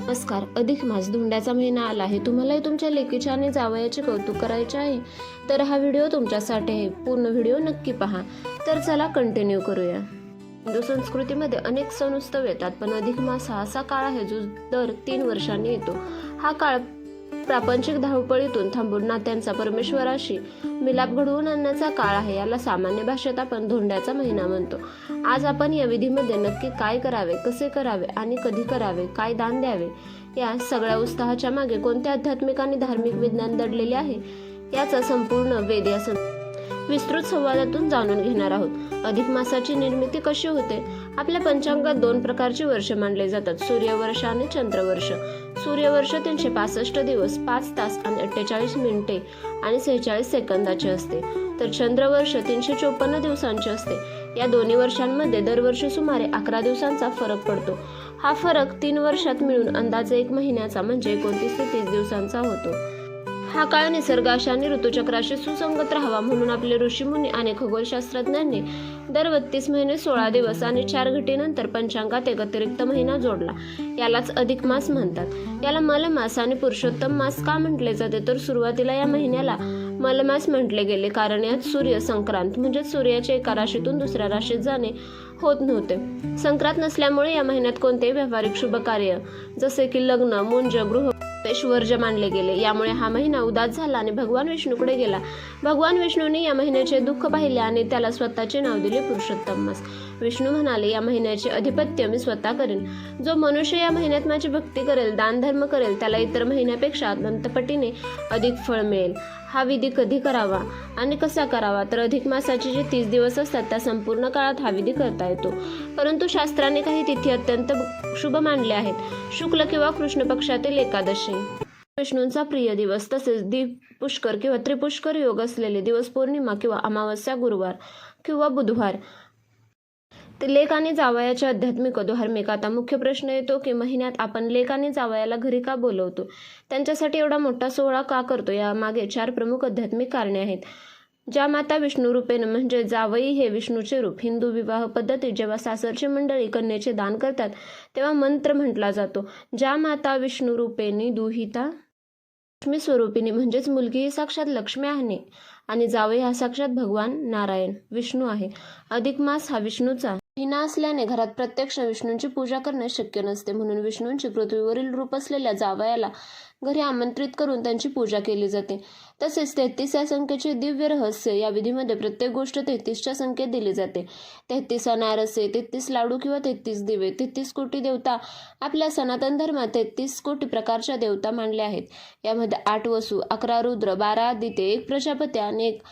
नमस्कार. अधिक मास धोंड्याचा महिना आला आहे. तुम्हालाही तुमच्या लेकीचे आणि जावयाचे कौतुक करायचे आहे तर हा व्हिडिओ तुमच्यासाठी आहे. पूर्ण व्हिडिओ नक्की पहा. तर चला कंटिन्यू करूया. हिंदू संस्कृतीमध्ये अनेक सण उत्सव येतात, पण अधिक मास हा असा काळ आहे जो दर 3 वर्षांनी येतो. हा काळ प्रापंचिक धावपळीतून थांबून नात्यांचा परमेश्वराशी मिलाप घडवून आणण्याचा काळ आहे. याला सामान्य भाषेत आपण धोंड्याचा महिना म्हणतो. आज आपण या विधीमध्ये नक्की काय करावे, कसे करावे आणि कधी करावे, काय दान द्यावे, या सगळ्या उत्साहाच्या मागे कोणते आध्यात्मिक आणि धार्मिक विज्ञान दडलेले आहे याचा संपूर्ण वेध या विस्तृत संवादातून जाणून घेणार आहोत. अधिक मासाची निर्मिती कशी होते? आपल्या पंचांगात 2 प्रकारची वर्ष मानले जातात, सूर्यवर्ष आणि चंद्रवर्ष. सूर्यवर्ष 365 दिवस 5 तास आणि 48 मिनिटे आणि 46 सेकंदाचे असते, तर चंद्रवर्ष 354 दिवसांचे असते. या दोन्ही वर्षांमध्ये दरवर्षी सुमारे 11 दिवसांचा फरक पडतो. हा फरक 3 वर्षात मिळून अंदाजे 1 महिन्याचा म्हणजे 29 ते 30 दिवसांचा होतो. हा काळ निसर्गाशी आणि ऋतुचक्राशी सुसंगत राहावा म्हणून आपले ऋषीमुनी आणि खगोलशास्त्रज्ञांनी दर 32 महिने 16 दिवस आणि 4 घटीनंतर पंचांगात एक अतिरिक्त महिना जोडला. यालाच अधिक मास म्हणतात. याला मलमास आणि पुरुषोत्तम मास का म्हटले जाते तर सुरुवातीला या महिन्याला मलमास म्हटले गेले, कारण यात सूर्य संक्रांत म्हणजे सूर्याच्या एका राशीतून दुसऱ्या राशीत जाणे होत नव्हते. संक्रांत नसल्यामुळे या महिन्यात कोणतेही व्यावहारिक शुभ कार्य जसे की लग्न, मुंज, गृहप्रवेश वर्ज्य मानले गेले. यामुळे हा महिना उदास झाला आणि भगवान विष्णूकडे गेला. भगवान विष्णूने या महिन्याचे दुःख पाहिले आणि त्याला स्वतःचे नाव दिले पुरुषोत्तम मास. विष्णू म्हणाले, या महिन्याचे अधिपत्य मी स्वतः करेन. जो मनुष्य या महिन्यात माझी भक्ती करेल, दान धर्म करेल, त्याला इतर महिन्यापेक्षा अनंतपटीने अधिक फळ मिळेल. हा विधी कधी करावा आणि कसा करावा तर अधिक मासाचे जे 30 दिवस असतात त्या संपूर्ण काळात हा विधी करता येतो, परंतु शास्त्राने काही तिथी अत्यंत शुभ मानले आहेत. शुक्ल किंवा कृष्ण पक्षातील एकादशी, विष्णूंचा प्रिय दिवस, तसेच दीप पुष्कर किंवा त्रिपुष्कर योग असलेले दिवस, पौर्णिमा किंवा अमावस्या, गुरुवार किंवा बुधवार. लेक आणि जावयाचे आध्यात्मिक व धार्मिक. आता मुख्य प्रश्न येतो की महिन्यात आपण लेक आणि जावयाला घरी का बोलवतो, त्यांच्यासाठी एवढा मोठा सोहळा का करतो? यामागे 4 प्रमुख आध्यात्मिक कारणे आहेत. ज्या माता विष्णू रूपेन म्हणजे जावई हे विष्णूचे रूप. हिंदू विवाह पद्धतीत जेव्हा सासरची मंडळी कन्येचे दान करतात तेव्हा मंत्र म्हटला जातो, ज्या माता विष्णू रूपेनी दुहिता लक्ष्मी स्वरूपिणी, म्हणजेच मुलगी ही साक्षात लक्ष्मी आहे आणि जावई हा साक्षात भगवान नारायण विष्णू आहे. अधिक मास हा विष्णूचा महिना असल्याने घरात प्रत्यक्ष विष्णूंची पूजा करणे शक्य नसते, म्हणून विष्णूंची पृथ्वीवरील रूप असलेल्या जावयाला घरी आमंत्रित करून त्यांची पूजा केली जाते. तसेच 33 या संख्येचे दिव्य रहस्य. या विधीमध्ये प्रत्येक गोष्ट 33च्या संख्येत दिली जाते. 33 अनारसे, 33 लाडू किंवा 33 दिवे. 33 कोटी देवता. आपल्या सनातन धर्मात 33 कोटी प्रकारच्या देवता मानल्या आहेत. यामध्ये 8 वसू, 11 रुद्र, 12 आदित्य, 1 प्रजापती आणि 1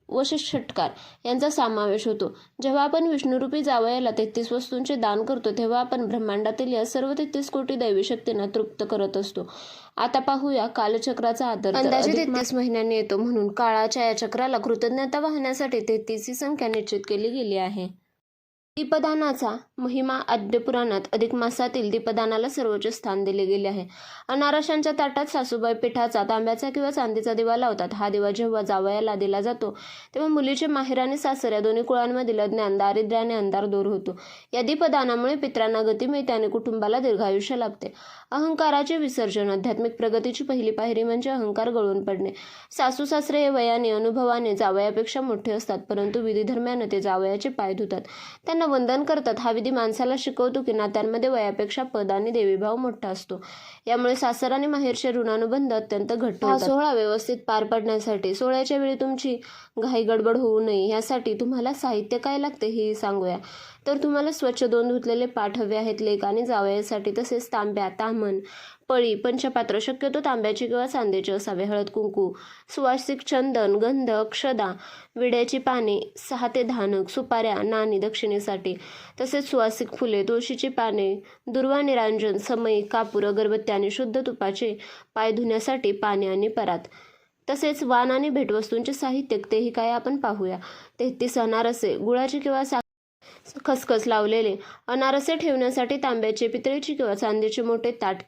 वशिष्ठकार यांचा समावेश होतो. जेव्हा आपण विष्णुरूपी जावयाला 33 वस्तूंचे दान करतो तेव्हा आपण ब्रह्मांडातील या सर्व 33 कोटी दैवी शक्तींना तृप्त करत असतो. आता पाहूया कालचक्राचा आदर. अंदाजे 33 महिन्यांनी येतो, म्हणून काळाच्या या चक्राला कृतज्ञता वाहण्यासाठी 33 ही संख्या निश्चित केली गेली आहे. दीपदानाचा महिमा. आद्य पुराणात अधिक मासातील दीपदानाला सर्वोच्च स्थान दिले गेले आहे. अनारशांच्या ताटात सासूबाई पिठाचा, तांब्याचा किंवा चांदीचा दिवा लावतात. हा दिवा जेव्हा जावयाला दिला जातो तेव्हा मुलीचे माहेर आणि सासर या दोन्ही कुळांमधील अज्ञान, दारिद्र्य आणि अंधार दूर होतो. या दीपदानामुळे पितरांना गती मिळते आणि कुटुंबाला दीर्घायुष्य लाभते. अहंकाराचे विसर्जन. आध्यात्मिक प्रगतीची पहिली पायरी म्हणजे अहंकार गळून पडणे. सासू सासरे हे वयाने, अनुभवाने जावयापेक्षा मोठे असतात, परंतु विधी दरम्यान ते जावयाचे पाय धुतात, त्यांना वंदन करतात. हा विधी माणसाला शिकवतो की नात्यांमध्ये वयापेक्षा पद आणि देवीभाव मोठा असतो. यामुळे सासर आणि माहेरचे ऋणानुबंध अत्यंत घट्ट होतात. हा सोहळा व्यवस्थित पार पडण्यासाठी सोहळ्याच्या वेळी तुमची घाई गडबड होऊ नये यासाठी तुम्हाला साहित्य काय लागते हे सांगूया. तर तुम्हाला स्वच्छ 2 धुतलेले पाट हवे आहेत लेक आणि जावयासाठी. तसेच तांब्या, ताम्हण, पळी, पंचपात्र शक्यतो तांब्याची किंवा चांदीची असावे. हळद, कुंकू, सुवासिक चंदन, गंध, अक्षदा, विड्याची पाने, 6 ते 10 नग, सुपाऱ्या, नाणी दक्षिणेसाठी. तसेच सुवासिक फुले, तुळशीची पाने, दुर्वा, निरांजन, समई, कापूर, अगरबत्ती आणि शुद्ध तुपाचे पाय धुण्यासाठी पाणी आणि परात. तसेच वाण आणि भेटवस्तूंचे साहित्य तेही काय आपण पाहूया. 33 अनारसे, गुळाचे किंवा खसखस लावलेले अनारसे ठेवण्यासाठी तांब्याचे, पितळेची किंवा चांदीचे मोठे ताट.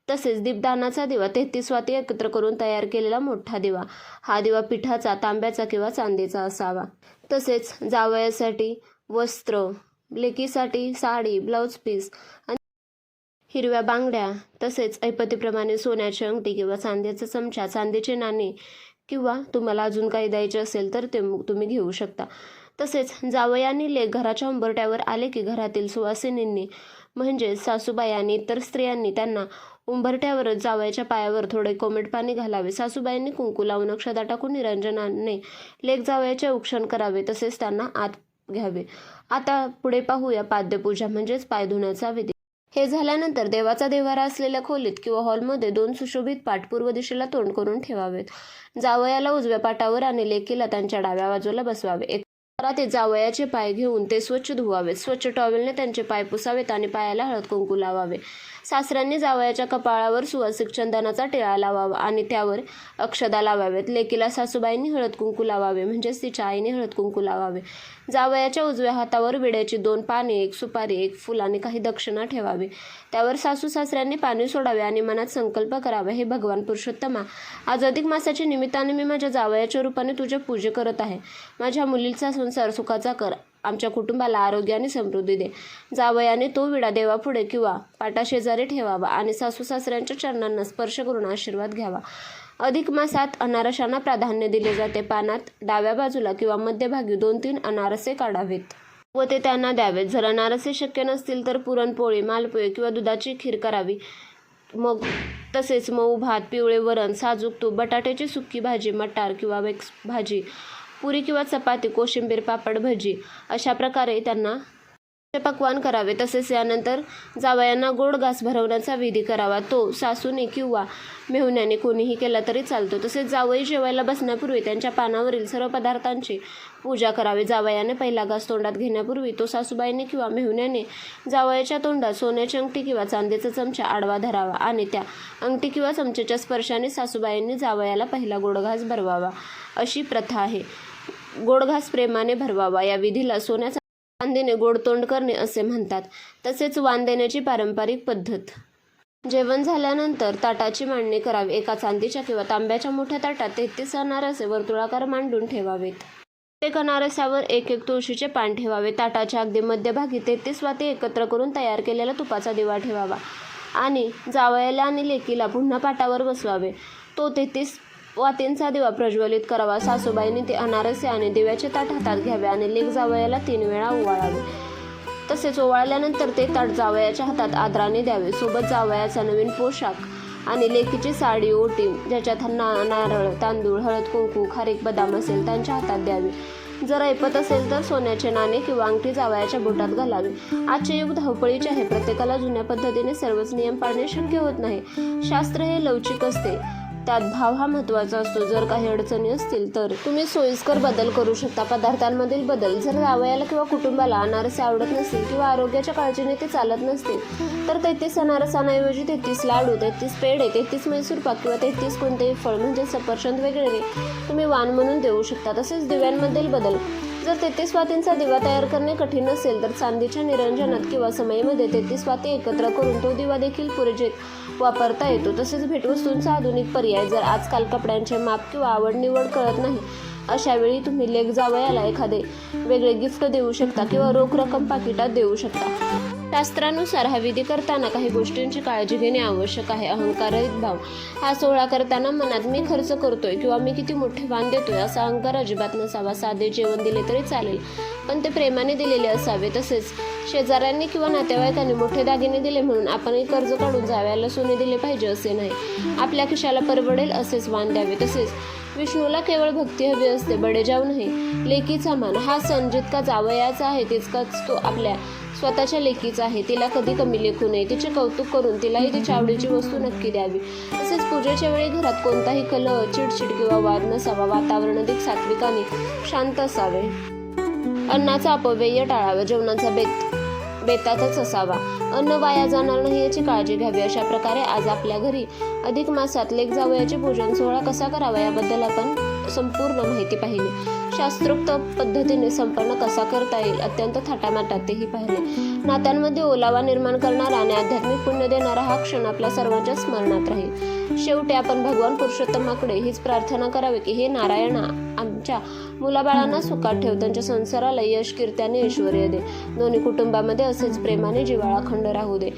तसेच दीपदानाचा दिवा, 33 वाती एकत्र करून तयार केलेला मोठा दिवा. हा दिवा पिठाचा, तांब्याचा किंवा चांदीचा असावा. तसेच जावयासाठी वस्त्र, लेकीसाठी साडी, ब्लाउज पीस आणि हिरव्या बांगड्या, तसेच ऐपतीप्रमाणे सोन्याची अंगठी किंवा चांदीचा चमचा, चांदीचे नाणे किंवा तुम्हाला अजून काही द्यायचे असेल तर ते तुम्ही घेऊ शकता. तसेच जावई आणि लेक घराच्या उंबरठ्यावर आले की घरातील सुवासिनींनी म्हणजे सासूबाई आणि इतर स्त्रियांनी त्यांना उंबरठ्यावरच जावयाच्या पायावर थोडे कोमट पाणी घालावे. सासूबाईंनी कुंकू लावून अक्षता टाकून निरंजनाने लेक जावयाचे औक्षण करावे, तसेच त्यांना आत घ्यावे. आता पुढे पाहूया पाद्यपूजा म्हणजेच पाय धुण्याचा विधी. हे झाल्यानंतर देवाचा देव्हारा असलेल्या खोलीत किंवा हॉलमध्ये 2 सुशोभित पाट पूर्व दिशेला तोंड करून ठेवावेत. जावयाला उजव्या पाटावर आणि लेकीला त्यांच्या डाव्या बाजूला बसवावे. ते जावयाचे पाय घेऊन ते स्वच्छ धुवावेत. स्वच्छ टॉवेलने त्यांचे पाय पुसावेत आणि पायाला हळद कुंकू लावावे. सासऱ्यांनी जावयाच्या कपाळावर सुवासिक चंदनाचा टिळा लावावा आणि त्यावर अक्षदा लावाव्यात. लेकीला सासूबाईंनी हळद कुंकू लावावे, म्हणजेच तिच्या आईने हळद कुंकू लावावे. जावयाच्या उजव्या हातावर विड्याची 2 पाने, 1 सुपारी, 1 फुल आणि काही दक्षिणा ठेवावी. त्यावर सासू सासऱ्यांनी पाणी सोडावे आणि मनात संकल्प करावा, हे भगवान पुरुषोत्तमा, आज अधिक मासाच्या निमित्ताने मी माझ्या जावयाच्या रूपाने तुझे पूजे करत आहे. माझ्या मुलीचा संसार सुखाचा कर, आमच्या कुटुंबाला आरोग्य आणि समृद्धी दे. जावयाने तो विडा देवापुढे किंवा पाटाशेजारी ठेवावा आणि सासू सासऱ्यांच्या चरणांना स्पर्श करून आशीर्वाद घ्यावा. अधिक मासात अनारशांना प्राधान्य दिले जाते. पानात डाव्या बाजूला किंवा मध्यभागी 2-3 अनारसे काढावेत व ते त्यांना द्यावेत. जर अनारसे शक्य नसतील तर पुरणपोळी, मालपोळी किंवा दुधाची खीर करावी. मग तसेच मऊ भात, पिवळे वरण, साजूक तूप, बटाट्याची सुकी भाजी, मटार किंवा मिक्स भाजी, पुरी किंवा चपाती, कोशिंबीर, पापड, भजी अशा प्रकारे त्यांना पक्वान करावे. तसेच यानंतर जावयांना गोड घास भरवण्याचा विधी करावा. तो सासूने किंवा मेहुण्याने कोणीही केला तरी चालतो. तसेच जावई जेवायला बसण्यापूर्वी त्यांच्या पानावरील सर्व पदार्थांची पूजा करावी. जावयाने पहिला घास तोंडात घेण्यापूर्वी तो सासूबाईने किंवा मेहुण्याने जावयाच्या तोंडात सोन्याची अंगठी किंवा चांदीचा चमचा आडवा धरावा आणि त्या अंगठी किंवा चमच्याच्या स्पर्शाने सासूबाईंनी जावयाला पहिला गोड घास भरवावा, अशी प्रथा आहे. गोड घास प्रेमाने भरवावा. या विधीला सोन्याचा चांदीने गोड तोंड करणे असे म्हणतात. तसेच वाण देण्याची पारंपरिक पद्धत. जेवण झाल्यानंतर ताटाची मांडणी करावी. एका चांदीच्या किंवा तांब्याच्या मोठ्या ताटात 33 अनारसे वर्तुळाकार मांडून ठेवावेत. प्रत्येक अनारसावर 1-1 तुळशीचे पान ठेवावे. ताटाच्या अगदी मध्यभागी 33 वाती एकत्र करून तयार केलेला तुपाचा दिवा ठेवावा आणि जावयाला आणि लेकीला पुन्हा पाटावर बसवावे. तो 33 वातींचा दिवा प्रज्वलित करावा. सासूबाईंनी ते अनारसे आणि दिव्याचे ताट हातात घ्यावे आणि लेक जावयाला 3 वेळा ओवाळावे. तसेच ओवाळल्यानंतर ते ताट जावयाच्या हातात आदराने द्यावे. सोबत जावयाचा नवीन पोशाख आणि लेकीची साडी, ओटी, ज्याच्यात नारळ, तांदूळ, हळद कुंकू, खारीक, बदाम असेल त्यांच्या हातात द्यावी. जर ऐपत असेल तर सोन्याचे नाणे किंवा अंगठी जावयाच्या बोटात घालावी. आजचे युग धावपळीचे आहे. प्रत्येकाला जुन्या पद्धतीने सर्वच नियम पाळणे शक्य होत नाही. शास्त्र हे लवचिक असते, त्यात भाव हा महत्त्वाचा असतो. जर काही अडचणी असतील तर तुम्ही सोयीस्कर बदल करू शकता. पदार्थांमधील बदल. जर जावयाला किंवा कुटुंबाला अनारसे आवडत नसतील किंवा आरोग्याच्या काळजीने ते चालत नसतील तर 33 अनारसांऐवजी 33 लाडू, 33 पेढे, 33 मैसूर पाक किंवा 33 कोणतेही फळ म्हणजे सफरचंद वगैरे तुम्ही वाण म्हणून देऊ शकता. तसेच दिव्यांमधील बदल. जर 33 वातींचा दिवा तयार करणे कठीण असेल तर चांदीच्या निरंजनात किंवा समईमध्ये 33 वाती एकत्र करून तो दिवा देखील पूजेत वापरता येतो. तसेच भेटवस्तूंचा आधुनिक पर्याय. जर आजकाल कपड्यांचे माप किंवा आवड निवड कळत नाही अशा वेळी तुम्ही लेक जावयाला एखादे वेगळे गिफ्ट देऊ शकता किंवा रोख रक्कम पाकिटात देऊ शकता. शास्त्रानुसार हा विधी करताना काही गोष्टींची काळजी घेणे आवश्यक आहे. अहंकाररहित भाव. हा सोहळा करताना मनात मी खर्च करतोय किंवा मी किती मोठे वाण देतोय असा अहंकार अजिबात नसावा. साधे जेवण दिले तरी चालेल, पण ते प्रेमाने दिलेले असावे. तसेच शेजाऱ्यांनी किंवा नातेवाईकांनी मोठे दागिने दिले म्हणून आपणही कर्ज काढून जावयाला सोने दिले पाहिजे असे नाही. आपल्या खिशाला परवडेल असेच वाण द्यावे. तसेच विष्णूला केवळ भक्ती हवी असते, बडेजाव नाही. लेकीचा मान. हा सण जितका जावयाचा आहे तितकाच तो आपल्या स्वतःच्या लेकीचा आहे. तिला कधी कमी लेखू नये. तिचे कौतुक करून तिलाही तिच्या आवडीची वस्तू नक्की द्यावी. तसेच पूजेच्या वेळी घरात कोणताही कलह, चिडचिड किंवा वाद नसावा. वातावरण अधिक सात्विक आणि शांत असावे. अन्नाचा अपव्यय टाळावा. जेवणाचा बेतातच असावा. अन्न वाया जाणार नाही याची काळजी घ्यावी. अशा प्रकारे आज आपल्या घरी अधिक मासात लेक जावयाचे पूजन सोहळा कसा करावा याबद्दल आपण संपूर्ण माहिती पाहिली. शास्त्रोक्त पद्धतीने संपन्न कसा करता येईल अत्यंत थाटामाटात तेही पाहिले. नात्यांमध्ये ओलावा निर्माण करणारा आणि आध्यात्मिक पुण्य देणारा हा क्षण आपल्या सर्वांच्या स्मरणात राहील. शेवटी आपण भगवान पुरुषोत्तमाकडे हीच प्रार्थना करावी की हे नारायणा, आमच्या मुलाबाळांना सुखात ठेव, त्यांच्या संसाराला यश, कीर्ती आणि ऐश्वर्य दे. दोन्ही कुटुंबामध्ये असेच प्रेमाने जिव्हाळा अखंड राहू दे.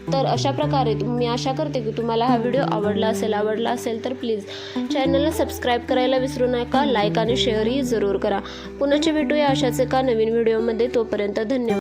तर अशा प्रकारे मी आशा करते की तुम्हाला हा व्हिडिओ आवडला असेल तर प्लीज चॅनलला सबस्क्राईब करायला विसरू नका. लाईक आणि शेअरही जरूर करा. पुन्हा भेटूया अशाच एका नवीन व्हिडिओमध्ये. तोपर्यंत धन्यवाद.